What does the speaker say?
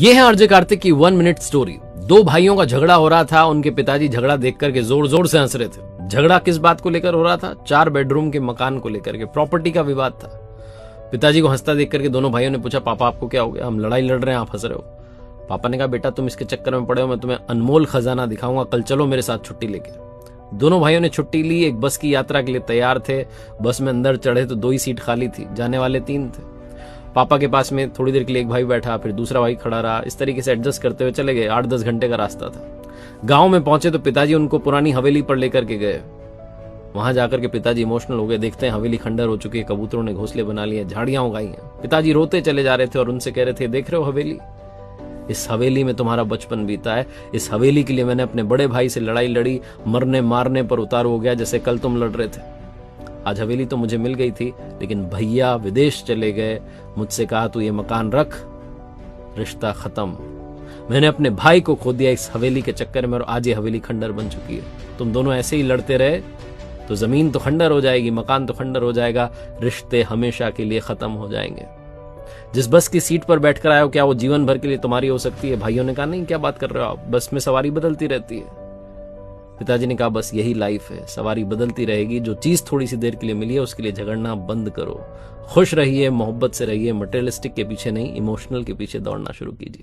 ये है आरजे कार्तिक की 1 मिनट स्टोरी। दो भाइयों का झगड़ा हो रहा था। उनके पिताजी झगड़ा देख करके जोर जोर से हंस रहे थे। झगड़ा किस बात को लेकर हो रहा था? 4 बेडरूम के मकान को लेकर के, प्रॉपर्टी का विवाद था। पिताजी को हंसता देख करके दोनों भाइयों ने पूछा, पापा आपको क्या हो गया? हम लड़ाई लड़ रहे हैं, आप हंस रहे हो। पापा ने कहा, बेटा तुम इसके चक्कर में पड़े हो, मैं तुम्हें अनमोल खजाना दिखाऊंगा, कल चलो मेरे साथ छुट्टी लेके। दोनों भाइयों ने छुट्टी ली। एक बस की यात्रा के लिए तैयार थे। बस में अंदर चढ़े तो 2 ही सीट खाली थी, जाने वाले 3 थे। पापा के पास में थोड़ी देर के लिए एक भाई बैठा, फिर दूसरा भाई खड़ा रहा। इस तरीके से एडजस्ट करते हुए चले गए। 8-10 घंटे का रास्ता था। गांव में पहुंचे तो पिताजी उनको पुरानी हवेली पर लेकर के गए। वहां जाकर के पिताजी इमोशनल हो गए। देखते हैं हवेली खंडर हो चुकी है, कबूतरों ने घोंसले बना लिए, झाड़ियां उगाई हैं। पिताजी रोते चले जा रहे थे और उनसे कह रहे थे, देख रहे हो हवेली, इस हवेली में तुम्हारा बचपन बीता है। इस हवेली के लिए मैंने अपने बड़े भाई से लड़ाई लड़ी, मरने मारने पर उतारू हो गया, जैसे कल तुम लड़ रहे थे। आज हवेली तो मुझे मिल गई थी, लेकिन भैया विदेश चले गए। मुझसे कहा तू ये मकान रख, रिश्ता खत्म। मैंने अपने भाई को खो दिया इस हवेली के चक्कर में, और आज ये हवेली खंडर बन चुकी है। तुम दोनों ऐसे ही लड़ते रहे तो जमीन तो खंडर हो जाएगी, मकान तो खंडर हो जाएगा, रिश्ते हमेशा के लिए खत्म हो जाएंगे। जिस बस की सीट पर बैठकर आए हो, क्या वो जीवन भर के लिए तुम्हारी हो सकती है? भाइयों ने कहा, नहीं, क्या बात कर रहे हो आप, बस में सवारी बदलती रहती है। पिताजी ने कहा, बस यही लाइफ है, सवारी बदलती रहेगी। जो चीज थोड़ी सी देर के लिए मिली है उसके लिए झगड़ना बंद करो। खुश रहिए, मोहब्बत से रहिए, मटेरियलिस्टिक के पीछे नहीं, इमोशनल के पीछे दौड़ना शुरू कीजिए।